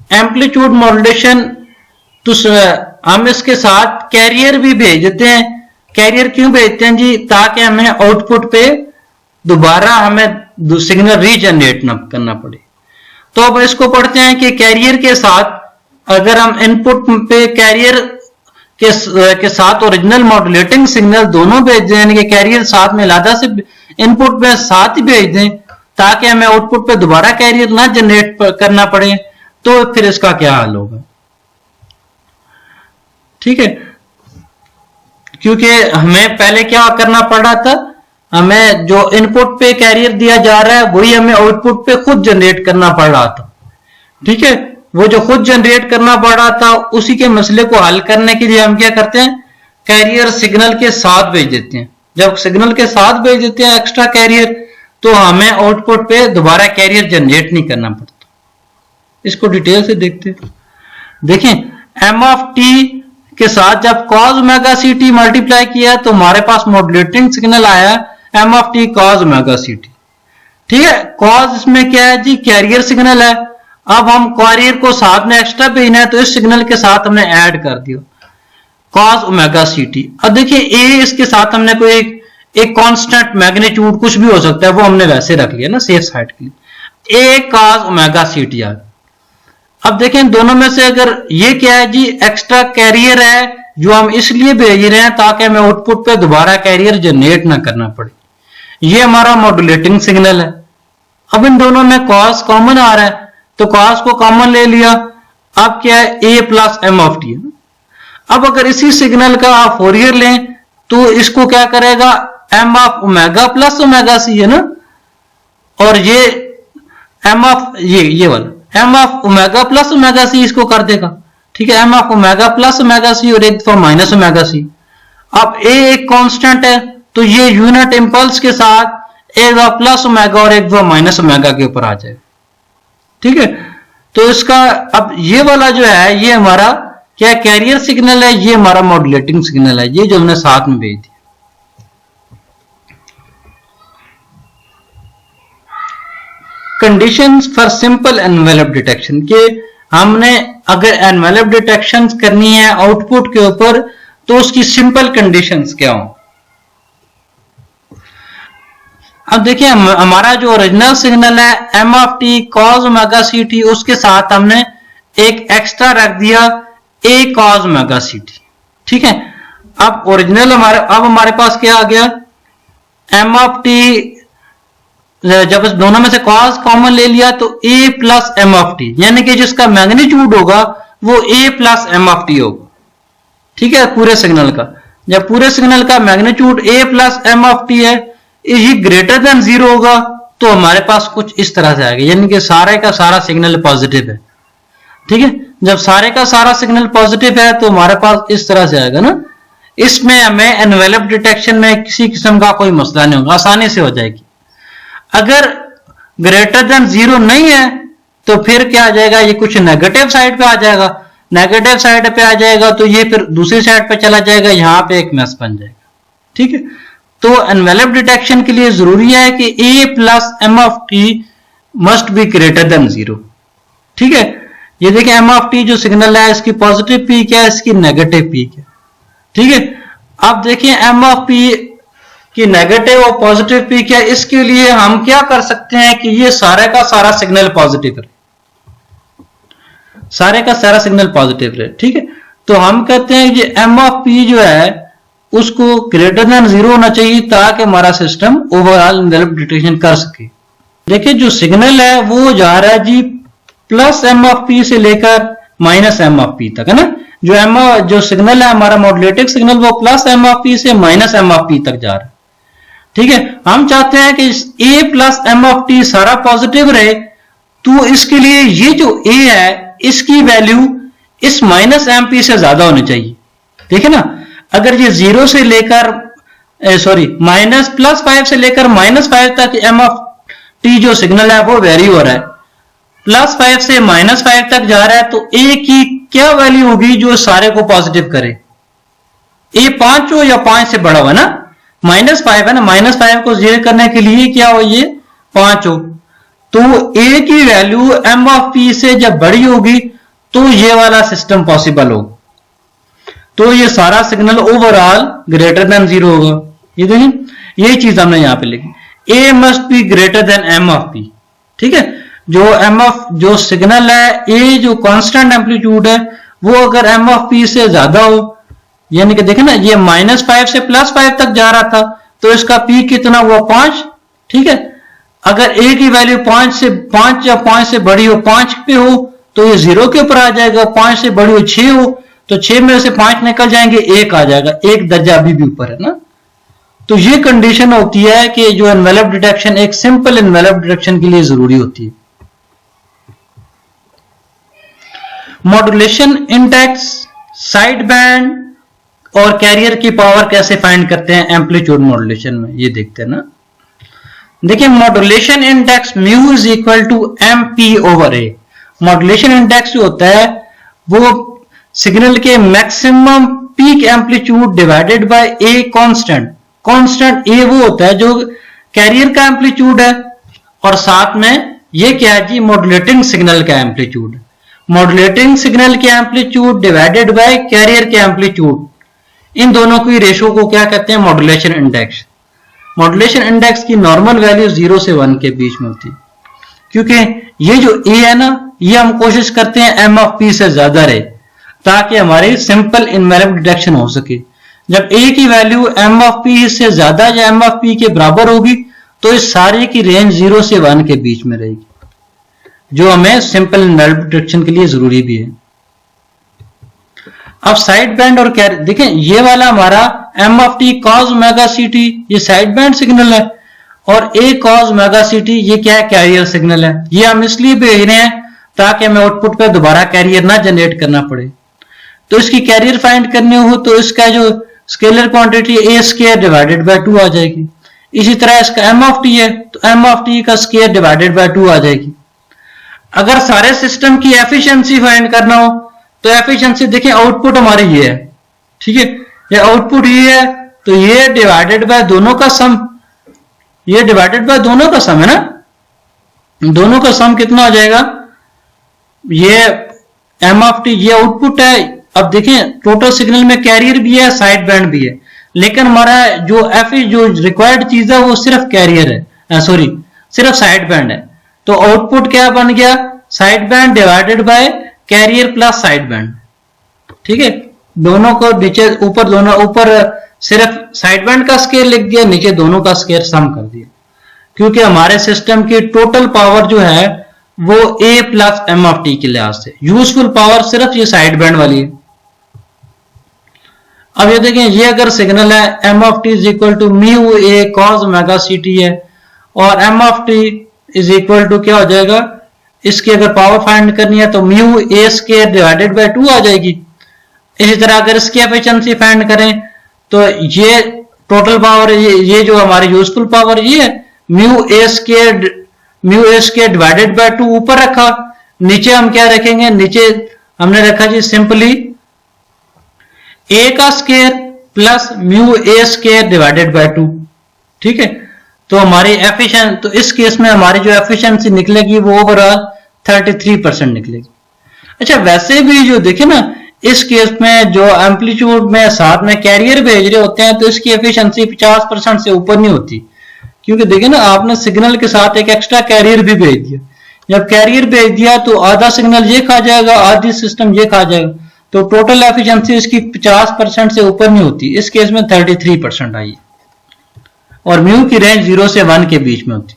Amplitude modulation, तो हम इसके साथ कैरियर भी भेज देते हैं। कैरियर क्यों भेजते हैं जी? ताकि हमें आउटपुट पे दोबारा हमें सिग्नल रीजनरेट न करना पड़े। तो अब इसको पढ़ते हैं कि कैरियर के साथ अगर हम इनपुट पे कैरियर के साथ ओरिजिनल मॉड्यूलेटिंग सिग्नल दोनों भेज दें, यानी कि कैरियर साथ में अलग से इनपुट पे साथ ही भेज दें ताकि हमें आउटपुट पे दोबारा कैरियर ना जनरेट करना पड़े, तो फिर इसका क्या हाल होगा? ठीक है, क्योंकि हमें पहले क्या करना पड़ रहा था, हमें जो इनपुट पे कैरियर दिया जा रहा है वही हमें आउटपुट पे खुद जनरेट करना पड़ रहा था। ठीक है, वो जो खुद जनरेट करना पड़ रहा था उसी के मसले को हल करने के लिए हम क्या करते हैं, कैरियर सिग्नल के साथ भेज देते हैं। जब सिग्नल के साथ भेज देते हैं एक्स्ट्रा कैरियर, तो हमें आउटपुट पे दोबारा कैरियर जनरेट नहीं करना पड़ता। इसको डिटेल से देखते हैं। देखें एम ऑफ टी के साथ जब cos omega C T multiply किया तो हमारे पास मॉड्यूलेटिंग सिग्नल आया M of T cos omega C T. ठीक है, कॉस इसमें क्या है जी, कैरियर सिग्नल है। अब हम कैरियर को साथ में एक्स्ट्रा भेजना है तो इस सिग्नल के साथ हमने ऐड कर दिया कॉस ओमेगा सी टी। अब देखिए ए इसके साथ हमने कोई एक कांस्टेंट मैग्नीट्यूड कुछ भी हो सकता है, वो हमने वैसे रख लिया ना सेफ साइड के लिए, ए कॉस ओमेगा सी टी आ। अब देखें दोनों में से अगर ये क्या है जी, एक्स्ट्रा कैरियर है जो हम इसलिए भेज रहे हैं ताकि हमें आउटपुट पे दोबारा कैरियर जनरेट ना करना पड़े। ये हमारा मॉड्यूलेटिंग सिग्नल है। अब इन दोनों में कॉस कॉमन आ रहा है तो कॉस को कॉमन ले लिया। अब क्या है, ए प्लस एम ऑफ टी। अब अगर इसी सिग्नल का आप फोरियर लें तो इसको क्या करेगा, M of omega plus omega C है ना, और ये एम ऑफ ये वाला M of omega plus omega C इसको कर देगा। ठीक है, M of omega plus omega C और एक दफा माइनस ओमेगा सी। अब ए एक कांस्टेंट है तो ये यूनिट इंपल्स के साथ एक दफा प्लस ओमेगा और एक दफा माइनस ओमेगा के ऊपर आ जाएगा। ठीक है, तो इसका अब ये वाला जो है ये हमारा क्या कैरियर सिग्नल है, ये हमारा मॉड्यूलेटिंग सिग्नल है, ये जो हमने साथ में भेज दिया। Conditions for simple envelope detection के हमने अगर एनवेलप डिटेक्शन करनी है आउटपुट के ऊपर तो उसकी सिंपल कंडीशंस क्या हो। अब देखिए हमारा जो ओरिजिनल सिग्नल है M of T cos omega C T, उसके साथ हमने एक एक्स्ट्रा रख दिया A cos omega C T. ठीक है, अब ओरिजिनल हमारे पास क्या आ गया, एम ऑफ टी जब इस दोनों में से कॉस कॉमन ले लिया तो ए प्लस एम ऑफ टी, यानी कि जिसका मैग्नीट्यूड होगा वो ए प्लस एम ऑफ टी होगा। ठीक है, पूरे सिग्नल का जब पूरे सिग्नल का magnitude A plus M of T है, ये ग्रेटर देन 0 होगा तो हमारे पास कुछ इस तरह से आएगा, यानी कि सारे का सारा सिग्नल पॉजिटिव है। ठीक है, जब सारे का सारा सिग्नल पॉजिटिव है तो हमारे पास इस तरह से आएगा ना। इसमें हमें एनवेलप डिटेक्शन में किसी किस्म का कोई मसला नहीं होगा, आसानी से हो जाएगी। अगर ग्रेटर देन 0 नहीं है तो फिर क्या आ जाएगा, ये कुछ नेगेटिव साइड पे आ जाएगा। नेगेटिव साइड पे आ जाएगा तो ये फिर दूसरी साइड पे चला जाएगा, यहां पे एक मैस बन जाएगा। ठीक है, तो एनवेलप डिटेक्शन के लिए जरूरी है कि A plus M of T must be greater than 0। ठीक है, ये देखिए एम ऑफ टी जो सिग्नल है इसकी पॉजिटिव पीक है, इसकी नेगेटिव पीक है। ठीक है, अब देखिए एम ऑफ पी की नेगेटिव और पॉजिटिव पीक है, इसके लिए हम क्या कर सकते हैं कि ये सारे का सारा सिग्नल पॉजिटिव रहे, सारे का सारा सिग्नल पॉजिटिव रहे। ठीक है, तो हम कहते हैं कि एम ऑफ पी जो है उसको ग्रेटर देन 0 होना चाहिए ताकि हमारा सिस्टम ओवरऑल एनवेलप डिटेक्शन कर सके। देखिए जो सिग्नल है वो जा रहा है जी प्लस एम ऑफ पी से लेकर माइनस एम ऑफ पी तक है ना। जो सिग्नल है हमारा मॉड्यूलेटिंग सिग्नल वो प्लस एम ऑफ पी से माइनस एम ऑफ पी तक जा रहा है। ठीक है, हम चाहते हैं कि A plus M of T सारा पॉजिटिव रहे, तो इसके लिए ये जो ए है इसकी वैल्यू इस माइनस एम पी से ज्यादा होनी चाहिए। देखिए ना, अगर ये 0 से लेकर माइनस प्लस 5 से लेकर माइनस 5 तक एम ऑफ टी जो सिग्नल है वो वेरी हो रहा है, प्लस 5 से माइनस 5 तक जा रहा है, तो ए की क्या वैल्यू होगी जो सारे को पॉजिटिव करे। ए 5 हो या 5 से बड़ा हो ना, -5 है ना, -5 को 0 करने के लिए क्या हो ये 5 हो। तो ए की वैल्यू एम ऑफ पी से जब बड़ी होगी तो ये वाला सिस्टम पॉसिबल होगा। तो ये सारा सिग्नल ओवरऑल ग्रेटर देन 0 होगा। ये देखिए यही चीज हमने यहां पे लिखी, A must be greater than M of P. ठीक है, जो सिग्नल है ए जो कांस्टेंट एम्पलीट्यूड है वो अगर एम ऑफ पी से ज्यादा हो, यानी कि देखे ना ये -5 से +5 तक जा रहा था तो इसका पी कितना हुआ 5। ठीक है, अगर ए की वैल्यू 5 या 5 से बड़ी हो, 5 पे हो तो ये 0 के ऊपर आ जाएगा, 5 से बड़ी हो 6 हो तो 6 में से 5 निकल जाएंगे, 1 आ जाएगा, 1 दर्जा अभी भी ऊपर है ना। तो ये कंडीशन होती है कि जो एनवेलप डिटेक्शन एक सिंपल एनवेलप डिटेक्शन के लिए जरूरी होती है। मॉड्यूलेशन इंडेक्स, साइड बैंड और कैरियर की पावर कैसे फाइंड करते हैं एम्पलीट्यूड मॉड्यूलेशन में, ये देखते हैं ना। देखिए modulation index mu is equal to M P over A. Modulation index जो होता है वो सिग्नल के maximum peak amplitude divided by A constant. Constant A वो होता है जो कैरियर का एम्पलीट्यूड है और साथ में ये क्या है जी मॉड्यूलेटिंग सिग्नल का एम्पलीट्यूड। मॉड्यूलेटिंग सिग्नल के एम्पलीट्यूड डिवाइडेड बाय कैरियर के एम्पलीट्यूड, इन दोनों की रेशो को क्या कहते हैं मॉड्यूलेशन इंडेक्स। मॉड्यूलेशन इंडेक्स की नॉर्मल वैल्यू 0 से 1 के बीच में होती है, क्योंकि ये जो ए है ना ये हम कोशिश करते हैं एम ऑफ पी से ज्यादा रहे ताकि हमारी सिंपल इनवेलप डिटेक्शन हो सके। जब ए की वैल्यू एम ऑफ पी से ज्यादा या एम ऑफ पी के बराबर होगी तो इस सारे की रेंज 0 से 1 के बीच में रहेगी, जो हमें सिंपल इनवेलप डिटेक्शन के लिए जरूरी भी है। अब साइड बैंड और कैरियर देखें, ये वाला हमारा M of T cos omega C T ये साइड बैंड सिग्नल है और A cos omega C T ये क्या है कैरियर सिग्नल है। ये हम इसलिए भेज रहे हैं ताकि हमें आउटपुट पे दोबारा कैरियर ना जनरेट करना पड़े। तो इसकी कैरियर फाइंड करनी हो तो इसका जो scalar quantity A square divided by 2 आ जाएगी। इसी तरह इसका एम ऑफ टी है तो एम ऑफ टी का स्क्वायर डिवाइडेड बाय 2 आ जाएगी। अगर सारे सिस्टम की एफिशिएंसी फाइंड करना हो तो एफिशिएंसी देखिए आउटपुट हमारी ये है, ठीक है, ये आउटपुट ये है तो ये डिवाइडेड बाय दोनों का सम, ये डिवाइडेड बाय दोनों का सम है ना, दोनों का सम कितना हो जाएगा, ये एम ऑफ टी ये आउटपुट है। अब देखें टोटल सिग्नल में कैरियर भी है साइड बैंड भी है, लेकिन हमारा जो जो रिक्वायर्ड चीज है वो सिर्फ कैरियर है, सॉरी सिर्फ साइड बैंड है। तो आउटपुट क्या बन गया side band divided by carrier plus side band. ठीक है, दोनों को नीचे ऊपर दोनों ऊपर सिर्फ साइड बैंड का स्केल लिख दिया, नीचे दोनों का स्केल सम कर दिया, क्योंकि हमारे सिस्टम की टोटल पावर जो है वो ए प्लस एम ऑफ टी के लिहाज से, यूजफुल पावर सिर्फ ये साइड बैंड वाली है। अब ये देखें ये अगर सिग्नल है M of T is equal to mu A cos omega C T है और M of T is equal to क्या हो जाएगा, इसकी अगर पावर फाइंड करनी है तो mu A square divided by 2 आ जाएगी। इसी तरह अगर इसकी एफिशिएंसी फाइंड करें तो ये टोटल पावर ये जो हमारी यूजफुल पावर ये है mu A square divided by 2 ऊपर रखा, नीचे हम क्या रखेंगे, नीचे हमने रखा जी सिंपली ए का square plus mu A square divided by 2। ठीक है, तो हमारी एफिशिएंसी, तो इस केस में हमारी जो एफिशिएंसी निकलेगी वो ओवरऑल 33% निकलेगी। अच्छा वैसे भी जो देखे ना इस केस में जो एम्पलीट्यूड में साथ में कैरियर भेज रहे होते हैं तो इसकी एफिशिएंसी 50% से ऊपर नहीं होती, क्योंकि देखिए ना आपने सिग्नल के साथ एक एक्स्ट्रा कैरियर भी भेज दिया। जब कैरियर भेज दिया तो आधा सिग्नल ये खा जाएगा, आधी सिस्टम ये खा जाएगा, तो टोटल एफिशिएंसी इसकी 50% से ऊपर नहीं होती। इस केस में 33% आई और म्यू की रेंज 0 से 1 के बीच में होती।